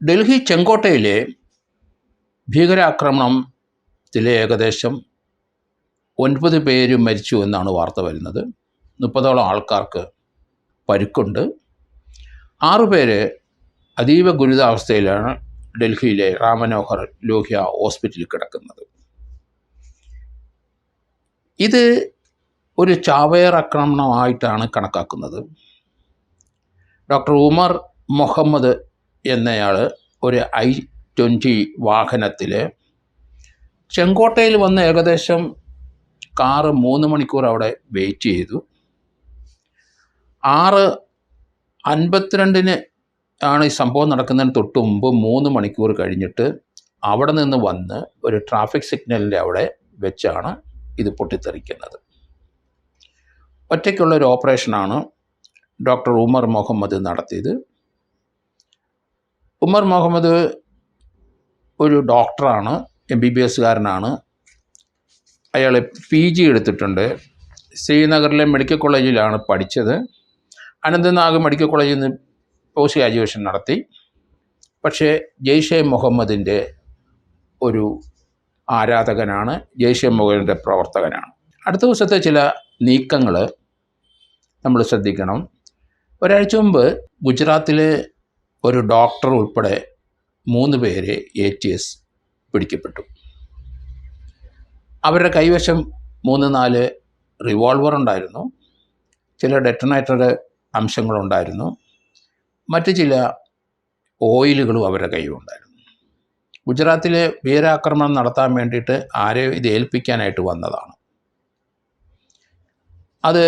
ഡൽഹി ചെങ്കോട്ടയിലെ ഭീകരാക്രമണത്തിലെ ഏകദേശം 9 പേര് മരിച്ചു എന്നാണ് വാർത്ത വരുന്നത്. 30ഓളം ആൾക്കാർക്ക് പരുക്കുണ്ട്. 6 പേര് അതീവ ഗുരുതരാവസ്ഥയിലാണ് ഡൽഹിയിലെ റാം മനോഹർ ലോഹ്യ ഹോസ്പിറ്റലിൽ കിടക്കുന്നത്. ഇത് ഒരു ചാവേർ ആക്രമണമായിട്ടാണ് കണക്കാക്കുന്നത്. ഡോക്ടർ ഉമർ മുഹമ്മദ് എന്നയാൾ ഒരു I-20 വാഹനത്തിൽ ചെങ്കോട്ടയിൽ വന്ന് ഏകദേശം കാറ് 3 മണിക്കൂർ അവിടെ വെയിറ്റ് ചെയ്തു. 6:52 ആണ് ഈ സംഭവം നടക്കുന്നതിന് തൊട്ട് മുമ്പ് 3 മണിക്കൂർ കഴിഞ്ഞിട്ട് അവിടെ നിന്ന് വന്ന് ഒരു ട്രാഫിക് സിഗ്നലിൻ്റെ അവിടെ വെച്ചാണ് ഇത് പൊട്ടിത്തെറിക്കുന്നത്. ഒറ്റയ്ക്കുള്ളൊരു ഓപ്പറേഷനാണ് ഡോക്ടർ ഉമർ മുഹമ്മദ് നടത്തിയത്. ഉമർ മുഹമ്മദ് ഒരു ഡോക്ടറാണ്, MBBSകാരനാണ്. അയാൾ PG എടുത്തിട്ടുണ്ട്. ശ്രീനഗറിലെ മെഡിക്കൽ കോളേജിലാണ് പഠിച്ചത്. അനന്തനാഗ് മെഡിക്കൽ കോളേജിൽ നിന്ന് പോസ്റ്റ് ഗ്രാജുവേഷൻ നടത്തി. പക്ഷേ ജെയ്ഷെ മുഹമ്മദിൻ്റെ ഒരു ആരാധകനാണ്, ജെയ്ഷെ മുഹമ്മദിൻ്റെ പ്രവർത്തകനാണ്. അടുത്ത ദിവസത്തെ ചില നീക്കങ്ങൾ നമ്മൾ ശ്രദ്ധിക്കണം. ഒരാഴ്ച മുമ്പ് ഗുജറാത്തിലെ ഒരു ഡോക്ടർ ഉൾപ്പെടെ 3 പേര് ATS പിടിക്കപ്പെട്ടു. അവരുടെ കൈവശം 3-4 റിവോൾവർ ഉണ്ടായിരുന്നു, ചില ഡെറ്റനേറ്ററുടെ അംശങ്ങളുണ്ടായിരുന്നു, മറ്റ് ചില ഓയിലുകളും അവരുടെ കയ്യിലുണ്ടായിരുന്നു. ഗുജറാത്തിലെ ഭീകരാക്രമണം നടത്താൻ വേണ്ടിയിട്ട് ആരെയും ഇത് ഏൽപ്പിക്കാനായിട്ട് വന്നതാണ്. അത്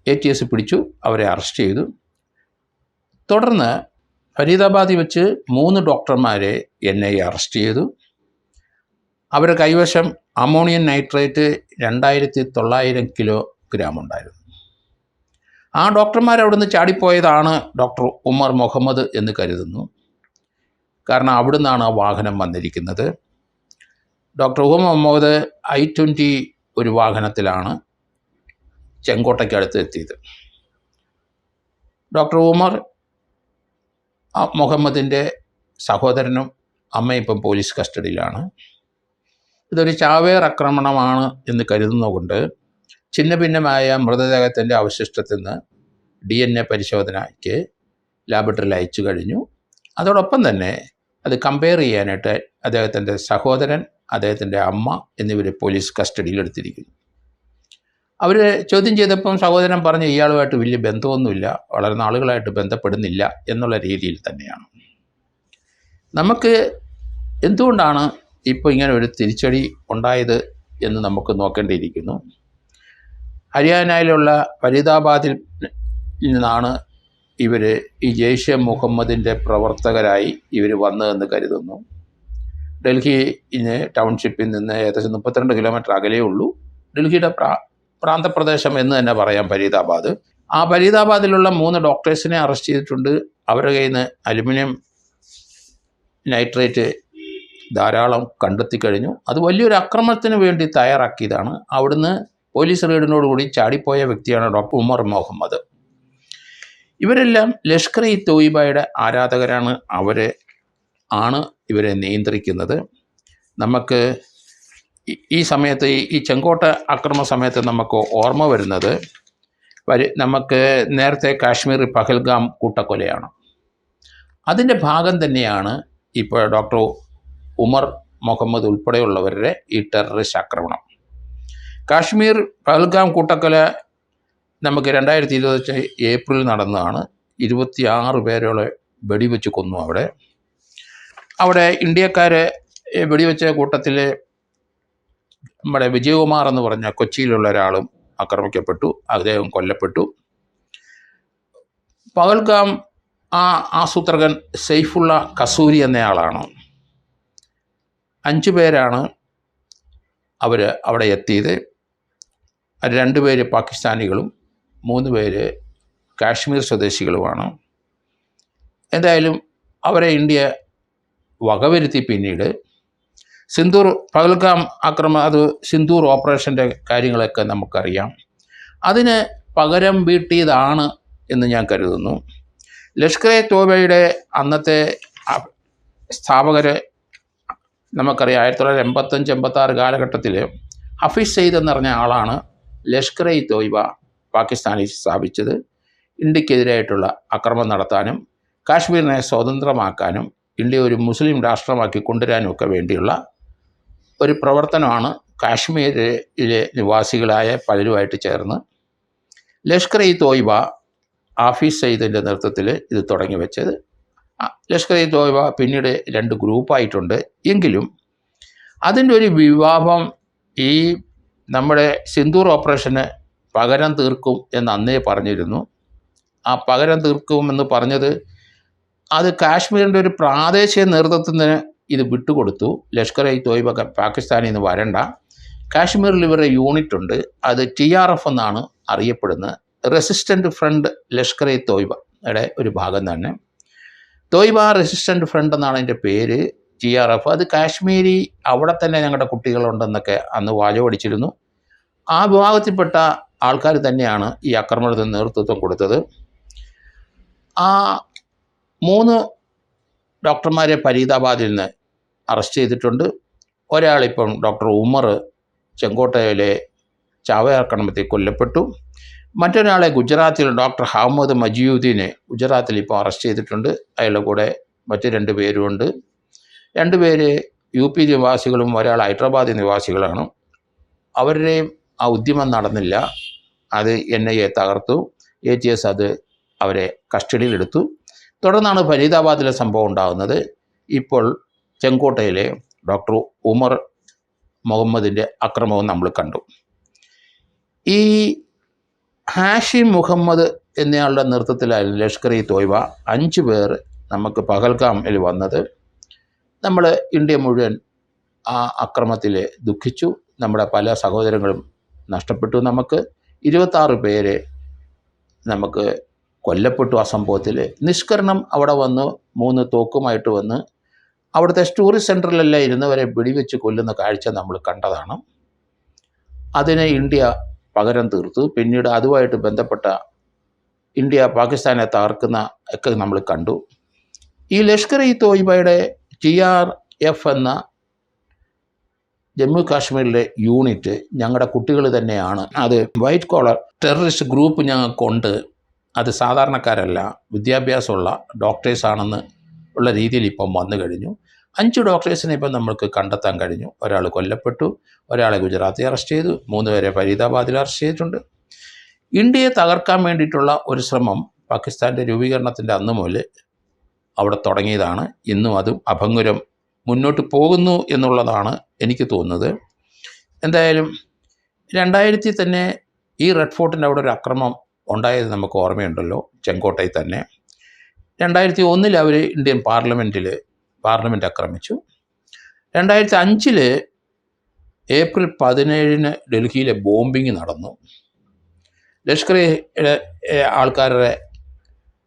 ATS പിടിച്ചു, അവരെ അറസ്റ്റ് ചെയ്തു. തുടർന്ന് ഫരീദാബാദിൽ വെച്ച് 3 ഡോക്ടർമാരെ NIA അറസ്റ്റ് ചെയ്തു. അവരുടെ കൈവശം അമോണിയം നൈട്രേറ്റ് 2900 കിലോഗ്രാം ഉണ്ടായിരുന്നു. ആ ഡോക്ടർമാർ അവിടെ നിന്ന് ചാടിപ്പോയതാണ് ഡോക്ടർ ഉമർ മുഹമ്മദ് എന്ന് കരുതുന്നു. കാരണം അവിടെ നിന്നാണ് ആ വാഹനം വന്നിരിക്കുന്നത്. ഡോക്ടർ ഉമർ മുഹമ്മദ് I-20 ഒരു വാഹനത്തിലാണ് ചെങ്കോട്ടയ്ക്കടുത്ത് എത്തിയത്. ഡോക്ടർ ഉമർ മുഹമ്മദിൻ്റെ സഹോദരനും അമ്മയും ഇപ്പം പോലീസ് കസ്റ്റഡിയിലാണ്. ഇതൊരു ചാവേർ ആക്രമണമാണ് എന്ന് കരുതുന്നതുകൊണ്ട് ഛിന്ന ഭിന്നമായ മൃതദേഹത്തിൻ്റെ അവശിഷ്ടത്തിൽ നിന്ന് DNA പരിശോധനയ്ക്ക് ലാബറട്ടറിയിൽ അയച്ചു കഴിഞ്ഞു. അതോടൊപ്പം തന്നെ അത് കമ്പയർ ചെയ്യാനായിട്ട് അദ്ദേഹത്തിൻ്റെ സഹോദരൻ, അദ്ദേഹത്തിൻ്റെ അമ്മ എന്നിവർ പോലീസ് കസ്റ്റഡിയിലെടുത്തിരിക്കുന്നു. അവർ ചോദ്യം ചെയ്തപ്പം സഹോദരൻ പറഞ്ഞ് ഇയാളുമായിട്ട് വലിയ ബന്ധമൊന്നുമില്ല, വളരെ നാളുകളായിട്ട് ബന്ധപ്പെടുന്നില്ല എന്നുള്ള രീതിയിൽ തന്നെയാണ്. നമുക്ക് എന്തുകൊണ്ടാണ് ഇപ്പോൾ ഇങ്ങനെ ഒരു തിരിച്ചടി ഉണ്ടായത് എന്ന് നമുക്ക് നോക്കേണ്ടിയിരിക്കുന്നു. ഹരിയാനയിലുള്ള ഫരീദാബാദിൽ നിന്നാണ് ഇവർ ഈ ജെയ്ഷെ മുഹമ്മദിൻ്റെ പ്രവർത്തകരായി ഇവർ വന്നതെന്ന് കരുതുന്നു. ഡൽഹിയിലെ ടൗൺഷിപ്പിൽ നിന്ന് ഏകദേശം 32 കിലോമീറ്റർ അകലേ ഉള്ളൂ. ഡൽഹിയുടെ പ്രാന്തപ്രദേശം എന്ന് തന്നെ പറയാം ഫരീദാബാദ്. ആ ഫരീദാബാദിലുള്ള 3 ഡോക്ടേഴ്സിനെ അറസ്റ്റ് ചെയ്തിട്ടുണ്ട്. അവരുടെ കയ്യിൽ നിന്ന് അലുമിനിയം നൈട്രേറ്റ് ധാരാളം കണ്ടെത്തി കഴിഞ്ഞു. അത് വലിയൊരു ആക്രമണത്തിന് വേണ്ടി തയ്യാറാക്കിയതാണ്. അവിടുന്ന് പോലീസ് റെയ്ഡിനോടുകൂടി ചാടിപ്പോയ വ്യക്തിയാണ് ഡോക്ടർ ഉമർ മുഹമ്മദ്. ഇവരെല്ലാം ലഷ്കർ-ഇ-തോയ്ബയുടെ ആരാധകരാണ്. ഇവരെ നിയന്ത്രിക്കുന്നത്. നമുക്ക് ഈ സമയത്ത് ഈ ചെങ്കോട്ട ആക്രമണ സമയത്ത് നമുക്ക് ഓർമ്മ വരുന്നത് നമുക്ക് നേരത്തെ കാശ്മീർ പഹൽഗാം കൂട്ടക്കൊലയാണ്. അതിൻ്റെ ഭാഗം തന്നെയാണ് ഇപ്പോൾ ഡോക്ടർ ഉമർ മുഹമ്മദ് ഉൾപ്പെടെയുള്ളവരുടെ ഈ ടെററിസ്റ്റ് ആക്രമണം. കാശ്മീർ പഹൽഗാം കൂട്ടക്കൊല നമുക്ക് 2020 ഏപ്രിൽ നടന്നതാണ്. 26 പേരോളം വെടിവെച്ച് കൊന്നു. അവിടെ ഇന്ത്യക്കാരെ വെടിവെച്ച കൂട്ടത്തിൽ നമ്മുടെ വിജയകുമാർ എന്ന് പറഞ്ഞ കൊച്ചിയിലുള്ള ഒരാളും ആക്രമിക്കപ്പെട്ടു, അദ്ദേഹം കൊല്ലപ്പെട്ടു. പഹൽഗാം ആസൂത്രകൻ സൈഫുള്ള കസൂരി എന്നയാളാണ്. 5 പേരാണ് അവിടെ എത്തിയത്. 2 പേര് പാകിസ്ഥാനികളും 3 പേര് കാശ്മീർ സ്വദേശികളുമാണ്. എന്തായാലും അവരെ ഇന്ത്യ വകവരുത്തി. പിന്നീട് പഹൽഗാം ആക്രമണം, അത് സിന്ദൂർ ഓപ്പറേഷൻ്റെ കാര്യങ്ങളൊക്കെ നമുക്കറിയാം. അതിന് പകരം വീട്ടിയതാണ് എന്ന് ഞാൻ കരുതുന്നു. ലഷ്കർ-ഇ-തോയ്ബയുടെ അന്നത്തെ സ്ഥാപകർ നമുക്കറിയാം 1985-86 കാലഘട്ടത്തിൽ ഹഫീസ് സയ്യിദ് എന്ന് പറഞ്ഞ ആളാണ് ലഷ്കർ ഇ തോയ്ബ പാകിസ്ഥാനിൽ സ്ഥാപിച്ചത്. ഇന്ത്യക്കെതിരായിട്ടുള്ള അക്രമം നടത്താനും കാശ്മീരിനെ സ്വതന്ത്രമാക്കാനും ഇന്ത്യ ഒരു മുസ്ലിം രാഷ്ട്രമാക്കി കൊണ്ടുവരാനും ഒക്കെ വേണ്ടിയുള്ള ഒരു പ്രവർത്തനമാണ് കാശ്മീരിലെ നിവാസികളായ പലരുമായിട്ട് ചേർന്ന് ലഷ്കർ ഇ തോയ്ബ ഹഫീസ് സയ്യിദിൻ്റെ നേതൃത്വത്തിൽ ഇത് തുടങ്ങി വെച്ചത്. ലഷ്കർ ഇ തോയ്ബ പിന്നീട് 2 ഗ്രൂപ്പായിട്ടുണ്ട്. എങ്കിലും അതിൻ്റെ ഒരു വിഭാഗം ഈ നമ്മുടെ സിന്ദൂർ ഓപ്പറേഷന് പകരം തീർക്കും എന്ന് അന്നേ പറഞ്ഞിരുന്നു. ആ പകരം തീർക്കുമെന്ന് പറഞ്ഞത് അത് കാശ്മീരിൻ്റെ ഒരു പ്രാദേശിക നേതൃത്വത്തിന് ഇത് വിട്ടുകൊടുത്തു. ലഷ്കർ ഇ തോയ്ബ പാകിസ്ഥാനിൽ നിന്ന് വരണ്ട, കാശ്മീരിൽ ഇവരുടെ യൂണിറ്റ് ഉണ്ട്, അത് TRF എന്നാണ് അറിയപ്പെടുന്നത്. റെസിസ്റ്റൻ്റ് ഫ്രണ്ട് ലഷ്കർ ഇ തോയ്ബയുടെ ഒരു ഭാഗം തന്നെ. തോയ്ബ റെസിസ്റ്റൻ്റ് ഫ്രണ്ട് എന്നാണ് അതിൻ്റെ പേര്. TRF അത് കാശ്മീരി, അവിടെ തന്നെ ഞങ്ങളുടെ കുട്ടികളുണ്ടെന്നൊക്കെ അന്ന് വാചകടിച്ചിരുന്നു. ആ വിഭാഗത്തിൽപ്പെട്ട ആൾക്കാർ തന്നെയാണ് ഈ ആക്രമണത്തിന് നേതൃത്വം കൊടുത്തത്. ആ 3 ഡോക്ടർമാരെ ഫരീദാബാദിൽ നിന്ന് അറസ്റ്റ് ചെയ്തിട്ടുണ്ട്. ഒരാളിപ്പം ഡോക്ടർ ഉമർ ചെങ്കോട്ടയിലെ ചാവേർ ആക്രമണത്തിൽ കൊല്ലപ്പെട്ടു. മറ്റൊരാളെ ഗുജറാത്തിൽ ഡോക്ടർ ഹമദ് മജിയുദ്ദീനെ ഗുജറാത്തിൽ ഇപ്പോൾ അറസ്റ്റ് ചെയ്തിട്ടുണ്ട്. അയാളുടെ കൂടെ മറ്റ് 2 പേരുമുണ്ട്. 2 പേര് UP നിവാസികളും ഒരാൾ ഹൈദരാബാദ് നിവാസികളാണ്. അവരുടെയും ആ ഉദ്യമം നടന്നില്ല. അത് NIA തകർത്തു. ATS അത് അവരെ കസ്റ്റഡിയിലെടുത്തു. തുടർന്നാണ് ഫരീദാബാദിലെ സംഭവം ഉണ്ടാകുന്നത്. ഇപ്പോൾ ചെങ്കോട്ടയിലെ ഡോക്ടർ ഉമർ മുഹമ്മദിൻ്റെ അക്രമവും നമ്മൾ കണ്ടു. ഈ ഹാഷിം മുഹമ്മദ് എന്നയാളുടെ നേതൃത്വത്തിലായിരുന്നു ലഷ്കർ ഇ തോയ്ബ 5 പേർ നമുക്ക് പഹൽഗാമിൽ വന്നത്. നമ്മൾ ഇന്ത്യ മുഴുവൻ ആ അക്രമത്തിൽ ദുഃഖിച്ചു. നമ്മുടെ പല സഹോദരങ്ങളും നഷ്ടപ്പെട്ടു. നമുക്ക് 26 പേര് നമുക്ക് കൊല്ലപ്പെട്ടു. ആ സംഭവത്തിൽ നിഷ്കരണം അവിടെ വന്ന് 3 തോക്കുമായിട്ട് വന്ന് അവിടുത്തെ ടൂറിസ്റ്റ് സെൻറ്ററിലെല്ലാം ഇരുന്നവരെ വെടിവെച്ച് കൊല്ലുന്ന കാഴ്ച നമ്മൾ കണ്ടതാണ്. അതിന് ഇന്ത്യ പകരം തീർത്തു. പിന്നീട് അതുമായിട്ട് ബന്ധപ്പെട്ട ഇന്ത്യ പാകിസ്ഥാനെ തകർക്കുന്ന ഒക്കെ നമ്മൾ കണ്ടു. ഈ ലഷ്കർ ഇ തോയ്ബയുടെ TRF എന്ന ജമ്മു കാശ്മീരിലെ യൂണിറ്റ് ഞങ്ങളുടെ കുട്ടികൾ തന്നെയാണ്. അത് വൈറ്റ് കോളർ ടെററിസ്റ്റ് ഗ്രൂപ്പ് ഞങ്ങൾക്കുണ്ട്. അത് സാധാരണക്കാരല്ല, വിദ്യാഭ്യാസമുള്ള ഡോക്ടേഴ്സാണെന്ന് ഉള്ള രീതിയിൽ ഇപ്പം വന്നു കഴിഞ്ഞു. 5 ഡോക്ടേഴ്സിനെ ഇപ്പം നമ്മൾക്ക് കണ്ടെത്താൻ കഴിഞ്ഞു. ഒരാൾ കൊല്ലപ്പെട്ടു, ഒരാളെ ഗുജറാത്തിൽ അറസ്റ്റ് ചെയ്തു, 3 പേരെ ഫരീദാബാദിൽ അറസ്റ്റ് ചെയ്തിട്ടുണ്ട്. ഇന്ത്യയെ തകർക്കാൻ വേണ്ടിയിട്ടുള്ള ഒരു ശ്രമം പാകിസ്ഥാൻ്റെ രൂപീകരണത്തിൻ്റെ അന്ന് മുതൽ അവിടെ തുടങ്ങിയതാണ്. ഇന്നും അതും അഭംഗുരം മുന്നോട്ട് പോകുന്നു എന്നുള്ളതാണ് എനിക്ക് തോന്നുന്നത്. എന്തായാലും 2000 തന്നെ ഈ റെഡ് ഫോർട്ടിൻ്റെ അവിടെ ഒരു അക്രമം ഉണ്ടായത് നമുക്ക് ഓർമ്മയുണ്ടല്ലോ, ചെങ്കോട്ടയിൽ തന്നെ. 2001 അവർ ഇന്ത്യൻ പാർലമെൻറ്റ് ആക്രമിച്ചു. 2005 ഏപ്രിൽ 17 ഡൽഹിയിലെ ബോംബിങ് നടന്നു. ലഷ്കർ ആൾക്കാരുടെ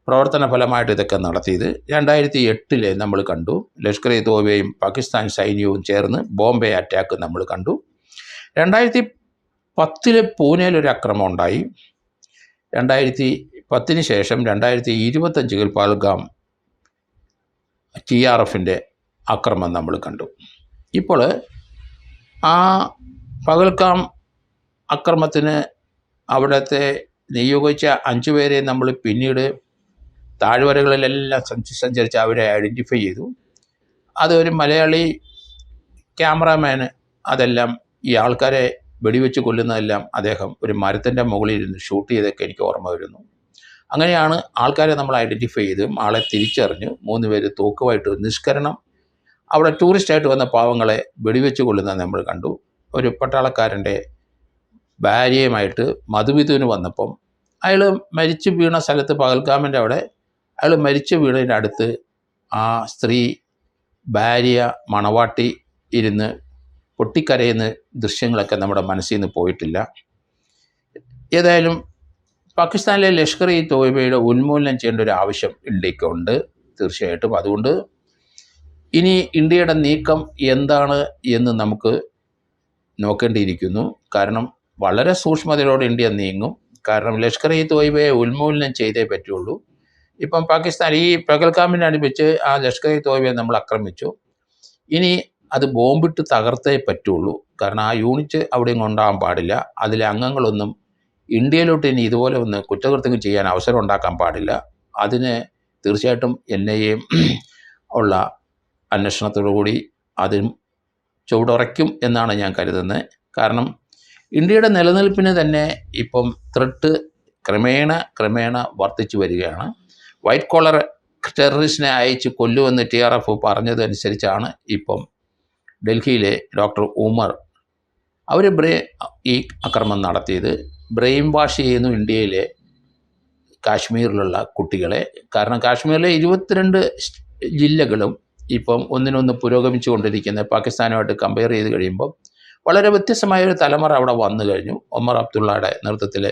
പ്രവർത്തന ഫലമായിട്ട് ഇതൊക്കെ നടത്തിയത്. 2008 നമ്മൾ കണ്ടു. ലഷ്കർ ഇ തോയ്ബയും പാകിസ്ഥാൻ സൈന്യവും ചേർന്ന് ബോംബെ അറ്റാക്ക് നമ്മൾ കണ്ടു. 2010 പൂനെയിലൊരു അക്രമം ഉണ്ടായി. 2010 ശേഷം 2025 പഹൽഗാം TRFൻ്റെ അക്രമം നമ്മൾ കണ്ടു. ഇപ്പോൾ ആ പഹൽഗാം അക്രമത്തിന് അവിടുത്തെ നിയോഗിച്ച 5 പേരെ നമ്മൾ പിന്നീട് താഴ്വരകളിലെല്ലാം സഞ്ചരിച്ച് അവരെ ഐഡൻറ്റിഫൈ ചെയ്തു. അതൊരു മലയാളി ക്യാമറാമാന് അതെല്ലാം ഈ ആൾക്കാരെ വെടിവെച്ച് കൊല്ലുന്നതെല്ലാം അദ്ദേഹം ഒരു മരത്തിൻ്റെ മുകളിൽ ഇരുന്ന് ഷൂട്ട് ചെയ്തൊക്കെ എനിക്ക് ഓർമ്മ വരുന്നു. അങ്ങനെയാണ് ആൾക്കാരെ നമ്മൾ ഐഡൻറ്റിഫൈ ചെയ്ത് ആളെ തിരിച്ചറിഞ്ഞു. 3 പേര് തോക്കുമായിട്ട് നിഷ്കരണം അവിടെ ടൂറിസ്റ്റായിട്ട് വന്ന പാവങ്ങളെ വെടിവെച്ച് കൊല്ലുന്നത് നമ്മൾ കണ്ടു. ഒരു പട്ടാളക്കാരൻ്റെ ഭാര്യയുമായിട്ട് മധുവിധുവിന് വന്നപ്പം അയാൾ മരിച്ചു വീണ സ്ഥലത്ത് പഹൽഗാമിൻ്റെ അവിടെ അയാൾ മരിച്ചു വീണതിൻ്റെ അടുത്ത് ആ സ്ത്രീ ഭാര്യ മണവാട്ടി ഇരുന്ന് പൊട്ടിക്കരയുന്ന ദൃശ്യങ്ങളൊക്കെ നമ്മുടെ മനസ്സിൽ നിന്ന് പോയിട്ടില്ല. ഏതായാലും പാകിസ്ഥാനിലെ ലഷ്കർ ഇ തോയ്ബയുടെ ഉന്മൂലനം ചെയ്യേണ്ട ഒരു ആവശ്യം ഇന്ത്യക്കുണ്ട് തീർച്ചയായിട്ടും. അതുകൊണ്ട് ഇനി ഇന്ത്യയുടെ നീക്കം എന്താണ് എന്ന് നമുക്ക് നോക്കേണ്ടിയിരിക്കുന്നു. കാരണം വളരെ സൂക്ഷ്മതയോടെ ഇന്ത്യ നീങ്ങും. കാരണം ലഷ്കർ ഇ തോയ്ബയെ ഉന്മൂലനം ചെയ്തേ പറ്റുള്ളൂ. ഇപ്പം പാകിസ്ഥാൻ ഈ പെഹൽഗാമിനടുപ്പിച്ച് ആ ലഷ്കർ ഇ തോയ്ബയെ നമ്മൾ ആക്രമിച്ചു. ഇനി അത് ബോംബിട്ട് തകർത്തേ പറ്റുള്ളൂ. കാരണം ആ യൂണിറ്റ് അവിടെയും ഉണ്ടാകാൻ പാടില്ല. അതിലെ അംഗങ്ങളൊന്നും ഇന്ത്യയിലോട്ട് ഇനി ഇതുപോലെ ഒന്ന് കുറ്റകൃത്യങ്ങൾ ചെയ്യാൻ അവസരം ഉണ്ടാക്കാൻ പാടില്ല. അതിന് തീർച്ചയായിട്ടും NIA ഉള്ള അന്വേഷണത്തോടു കൂടി അതിനും ചുവടുറയ്ക്കും എന്നാണ് ഞാൻ കരുതുന്നത്. കാരണം ഇന്ത്യയുടെ നിലനിൽപ്പിന് തന്നെ ഇപ്പം ത്രെട്ട് ക്രമേണ വർദ്ധിച്ചു വരികയാണ്. വൈറ്റ് കോളർ ടെററിസ്റ്റിനെ അയച്ച് കൊല്ലുമെന്ന് TRF പറഞ്ഞതനുസരിച്ചാണ് ഇപ്പം ഡൽഹിയിലെ ഡോക്ടർ ഉമർ അവർ ഈ അക്രമം നടത്തിയത്. ബ്രെയിൻ വാഷ് ചെയ്യുന്നു ഇന്ത്യയിലെ കാശ്മീരിലുള്ള കുട്ടികളെ. കാരണം കാശ്മീരിലെ 22 ജില്ലകളും ഇപ്പം ഒന്നിനൊന്ന് പുരോഗമിച്ചു കൊണ്ടിരിക്കുന്നത് പാകിസ്ഥാനുമായിട്ട് കമ്പയർ ചെയ്ത് കഴിയുമ്പോൾ വളരെ വ്യത്യസ്തമായൊരു തലമുറ അവിടെ വന്നു കഴിഞ്ഞു. ഒമർ അബ്ദുള്ളയുടെ നേതൃത്വത്തിൽ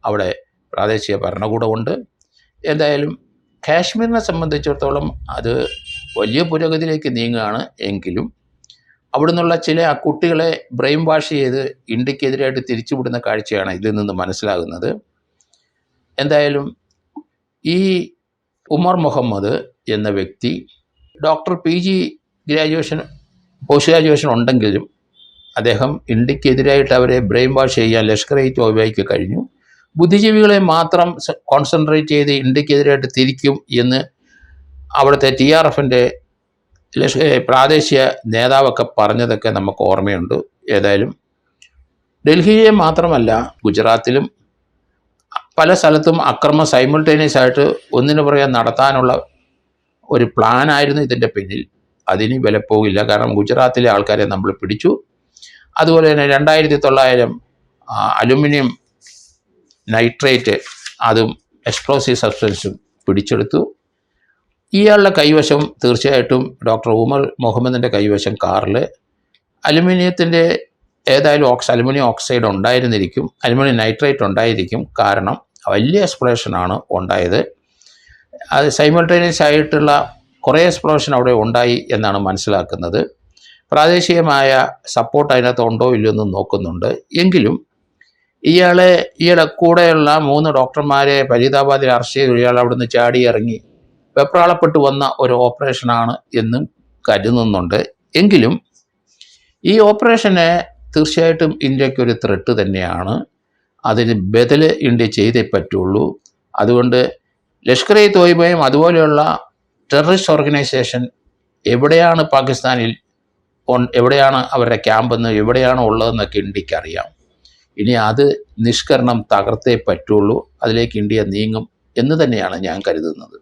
അവിടെ പ്രാദേശിക ഭരണകൂടമുണ്ട്. എന്തായാലും കാശ്മീരിനെ സംബന്ധിച്ചിടത്തോളം അത് വലിയ പുരോഗതിയിലേക്ക് നീങ്ങുകയാണ്. എങ്കിലും അവിടെ നിന്നുള്ള ചില ആ കുട്ടികളെ ബ്രെയിൻ വാഷ് ചെയ്ത് ഇന്ത്യക്കെതിരായിട്ട് തിരിച്ചുവിടുന്ന കാഴ്ചയാണ് ഇതിൽ നിന്ന് മനസ്സിലാകുന്നത്. എന്തായാലും ഈ ഉമർ മുഹമ്മദ് എന്ന വ്യക്തി doctor PG graduation post graduation ഉണ്ടെങ്കിലും അദ്ദേഹം ഇന്ത്യക്കെതിരായിട്ട് അവരെ ബ്രെയിൻ വാഷ് ചെയ്യാൻ ലഷ്കർ ഇ തോയ്ബയ്ക്ക് കഴിഞ്ഞു. ബുദ്ധിജീവികളെ മാത്രം കോൺസെൻട്രേറ്റ് ചെയ്ത് ഇന്ത്യക്കെതിരായിട്ട് തിരിക്കും എന്ന് അവിടുത്തെ TRFൻ്റെ പ്രാദേശിക നേതാവൊക്കെ പറഞ്ഞതൊക്കെ നമുക്ക് ഓർമ്മയുണ്ട്. ഏതായാലും ഡൽഹിയെ മാത്രമല്ല ഗുജറാത്തിലും പല സ്ഥലത്തും അക്രമം സൈമിൾട്ടേനിയസ് ആയിട്ട് ഒന്നിനു പുറകെ നടത്താനുള്ള ഒരു പ്ലാനായിരുന്നു ഇതിൻ്റെ പിന്നിൽ. അതിന് വിലപ്പോകില്ല. കാരണം ഗുജറാത്തിലെ ആൾക്കാരെ നമ്മൾ പിടിച്ചു. അതുപോലെ തന്നെ 2900 അലുമിനിയം നൈട്രേറ്റ് അതും എക്സ്പ്ലോസീവ് സബ്സ്റ്റൻസും പിടിച്ചെടുത്തു. ഇയാളുടെ കൈവശം തീർച്ചയായിട്ടും ഡോക്ടർ ഉമർ മുഹമ്മദിൻ്റെ കൈവശം കാറിൽ അലുമിനിയത്തിൻ്റെ ഏതായാലും അലുമിനിയം ഓക്സൈഡ് ഉണ്ടായിരുന്നിരിക്കും, അലുമിനിയം നൈട്രേറ്റ് ഉണ്ടായിരിക്കും. കാരണം വലിയ എക്സ്പ്ലോഷനാണ് ഉണ്ടായത്. അത് സൈമിൾട്ടേനിയസ് ആയിട്ടുള്ള കുറേ എക്സ്പ്ലോഷൻ അവിടെ ഉണ്ടായി എന്നാണ് മനസ്സിലാക്കുന്നത്. പ്രാദേശികമായ സപ്പോർട്ട് അതിനകത്ത് ഉണ്ടോ ഇല്ലയോ എന്ന് നോക്കുന്നുണ്ട്. എങ്കിലും ഇയാളെ കൂടെയുള്ള 3 ഡോക്ടർമാരെ ഫരീദാബാദിൽ അറസ്റ്റ് ചെയ്തു. ഇയാൾ അവിടുന്ന് ചാടി ഇറങ്ങി വെപ്രാളപ്പെട്ട് വന്ന ഒരു ഓപ്പറേഷനാണ് എന്നും കരുതുന്നുണ്ട്. എങ്കിലും ഈ ഓപ്പറേഷന് തീർച്ചയായിട്ടും ഇന്ത്യക്കൊരു ത്രെട്ട് തന്നെയാണ്. അതിന് ബദൽ ഇന്ത്യ ചെയ്തേ പറ്റുള്ളൂ. അതുകൊണ്ട് ലഷ്കർ ഇ തോയ്ബയും അതുപോലെയുള്ള ടെററിസ്റ്റ് ഓർഗനൈസേഷൻ എവിടെയാണ് പാകിസ്ഥാനിൽ എവിടെയാണ് അവരുടെ ക്യാമ്പെന്ന് എവിടെയാണ് ഉള്ളതെന്നൊക്കെ ഇന്ത്യക്ക് അറിയാം. ഇനി അത് നിഷ്കരണം തകർത്തേ പറ്റുള്ളൂ. അതിലേക്ക് ഇന്ത്യ നീങ്ങും എന്ന് തന്നെയാണ് ഞാൻ കരുതുന്നത്.